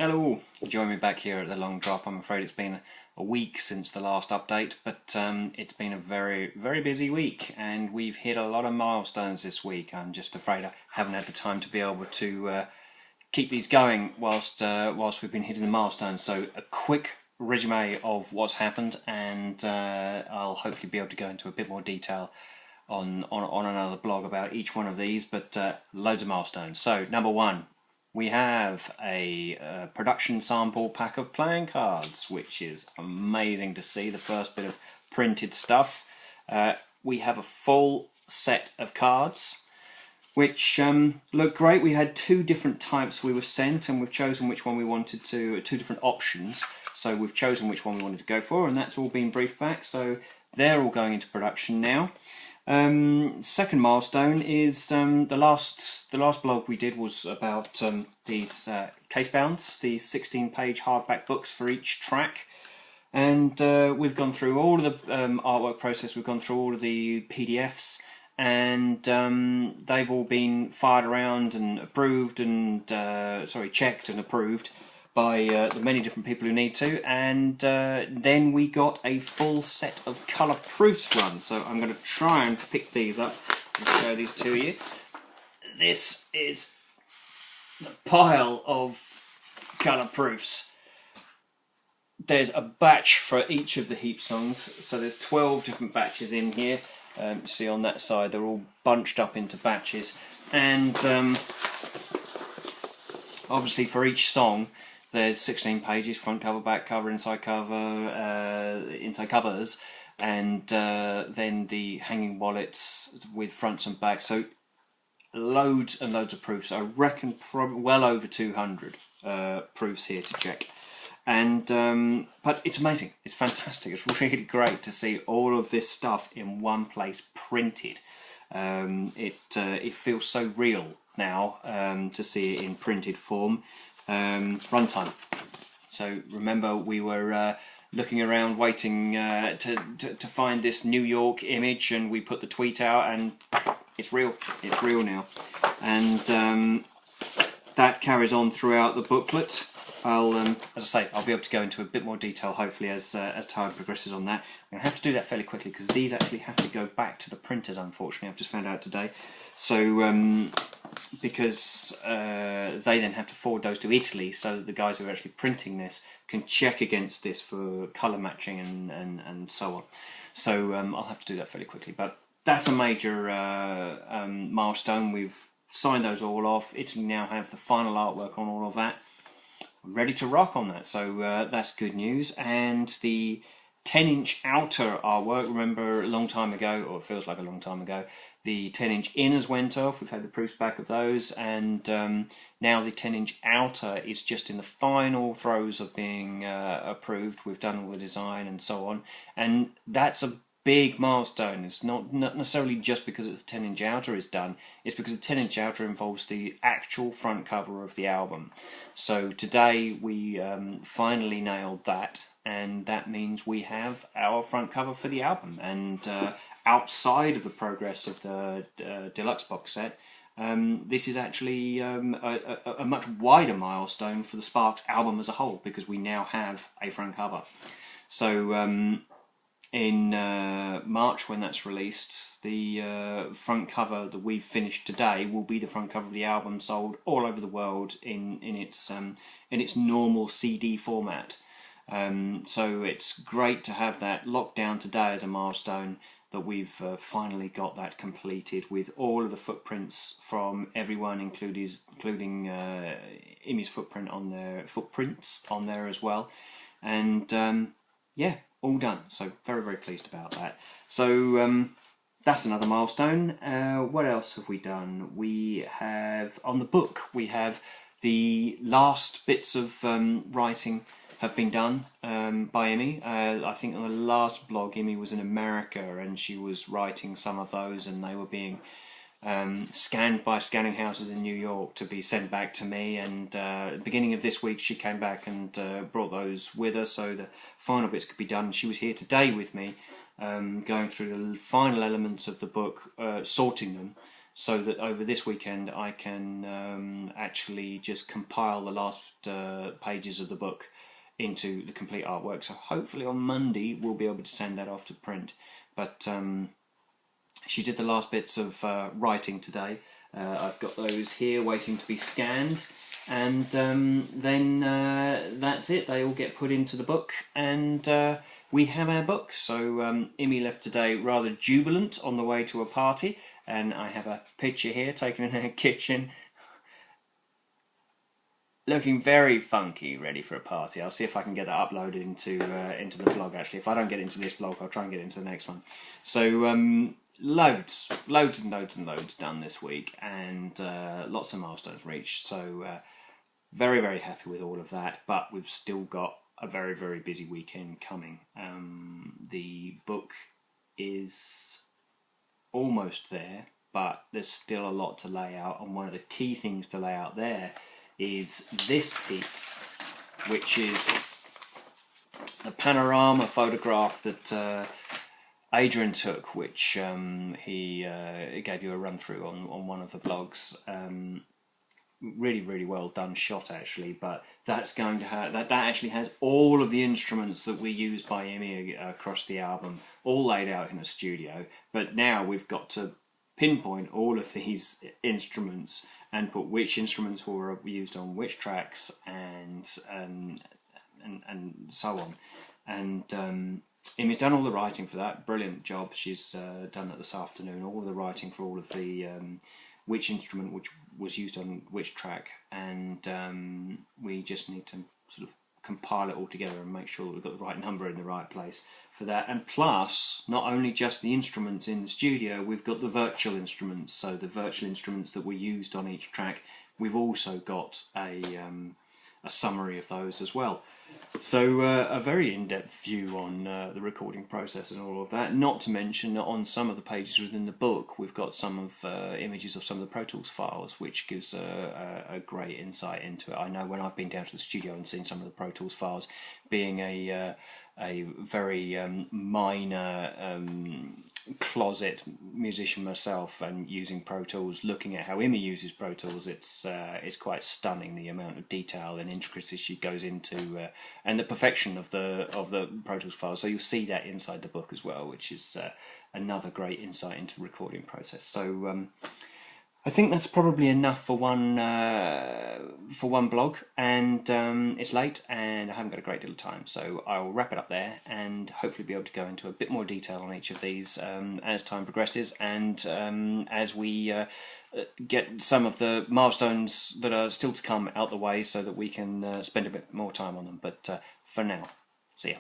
Hello, join me back here at the long drop. I'm afraid it's been a week since the last update, but it's been a very busy week, and we've hit a lot of milestones this week. I'm just afraid I haven't had the time to be able to keep these going whilst we've been hitting the milestones. So a quick resume of what's happened, and I'll hopefully be able to go into a bit more detail on another blog about each one of these, but loads of milestones. So number one, we have a production sample pack of playing cards, which is amazing to see, the first bit of printed stuff. We have a full set of cards, which look great. We had two different types we were sent, and we've chosen which one we wanted to, two different options. So we've chosen which one we wanted to go for, and that's all been briefed back. So they're all going into production now. Second milestone is the last blog we did was about these case bounds, these 16-page hardback books for each track, and we've gone through all of the artwork process. We've gone through all of the PDFs, and they've all been fired around and approved and checked and approved by the many different people who need to, and then we got a full set of colour proofs run. So I'm going to try and pick these up and show these to you. This is the pile of colour proofs. There's a batch for each of the heap songs, so there's 12 different batches in here. You see on that side they're all bunched up into batches, and obviously for each song there's 16 pages, front cover, back cover, inside covers, and then the hanging wallets with fronts and backs. So loads and loads of proofs. I reckon probably well over 200 proofs here to check. And but it's amazing. It's fantastic. It's really great to see all of this stuff in one place printed. It feels so real now to see it in printed form. Runtime. So remember, we were looking around waiting to find this New York image, and we put the tweet out, and it's real. It's real now, and that carries on throughout the booklet. I'll, as I say, I'll be able to go into a bit more detail hopefully as time progresses on that. I'm going to have to do that fairly quickly because these actually have to go back to the printers, unfortunately. I've just found out today. So because they then have to forward those to Italy, so that the guys who are actually printing this can check against this for colour matching and so on. So I'll have to do that fairly quickly. But that's a major milestone. We've signed those all off. Italy now have the final artwork on all of that. We're ready to rock on that, so that's good news. And the 10-inch outer artwork, remember a long time ago, or it feels like a long time ago, the 10-inch inners went off. We've had the proofs back of those, and now the 10-inch outer is just in the final throes of being approved. We've done all the design and so on, and that's a big milestone. It's not necessarily just because the 10-inch outer is done, it's because the 10-inch outer involves the actual front cover of the album. So today we finally nailed that, and that means we have our front cover for the album. And outside of the progress of the deluxe box set, this is actually a much wider milestone for the Sparks album as a whole, because we now have a front cover. So in March, when that's released, the front cover that we've finished today will be the front cover of the album, sold all over the world in its normal CD format. So it's great to have that locked down today as a milestone, that we've finally got that completed with all of the footprints from everyone, including Imi's footprints on there as well, and yeah, all done. So very pleased about that. So that's another milestone. What else have we done? We have, on the book, we have the last bits of writing have been done by Imi. I think on the last blog, Imi was in America, and she was writing some of those, and they were being scanned by scanning houses in New York to be sent back to me. And at the beginning of this week, she came back and brought those with her, so the final bits could be done. She was here today with me, going through the final elements of the book, sorting them, so that over this weekend I can actually just compile the last pages of the book into the complete artwork. So hopefully on Monday we'll be able to send that off to print. But she did the last bits of writing today. I've got those here waiting to be scanned, and then that's it. They all get put into the book, and we have our book. So Imi left today rather jubilant on the way to a party, and I have a picture here taken in her kitchen, looking very funky, ready for a party. I'll see if I can get that uploaded into the blog. Actually, if I don't get into this blog, I'll try and get into the next one. So loads and loads done this week, and lots of milestones reached. So very, very happy with all of that. But we've still got a very, very busy weekend coming. The book is almost there, but there's still a lot to lay out, and one of the key things to lay out there is this piece, which is the panorama photograph that Adrian took, which he gave you a run through on one of the blogs. Really, really well done shot, actually. But that's going to have that actually has all of the instruments that we use by Imi across the album, all laid out in the studio. But now we've got to pinpoint all of these instruments and put which instruments were used on which tracks, and so on. And Imi's done all the writing for that. Brilliant job. She's done that this afternoon. All of the writing for all of the which instrument which was used on which track, and we just need to sort of compile it all together and make sure that we've got the right number in the right place for that. And plus, not only just the instruments in the studio, we've got the virtual instruments. So the virtual instruments that were used on each track, we've also got a summary of those as well. So a very in-depth view on the recording process and all of that. Not to mention that on some of the pages within the book, we've got some of images of some of the Pro Tools files, which gives a great insight into it. I know when I've been down to the studio and seen some of the Pro Tools files, being a very minor closet musician myself, and using Pro Tools, looking at how Imi uses Pro Tools, it's quite stunning the amount of detail and intricacy she goes into, and the perfection of the Pro Tools files. So you'll see that inside the book as well, which is another great insight into the recording process. So I think that's probably enough for one blog, and it's late and I haven't got a great deal of time, so I'll wrap it up there and hopefully be able to go into a bit more detail on each of these as time progresses, and as we get some of the milestones that are still to come out the way, so that we can spend a bit more time on them. But for now, see ya.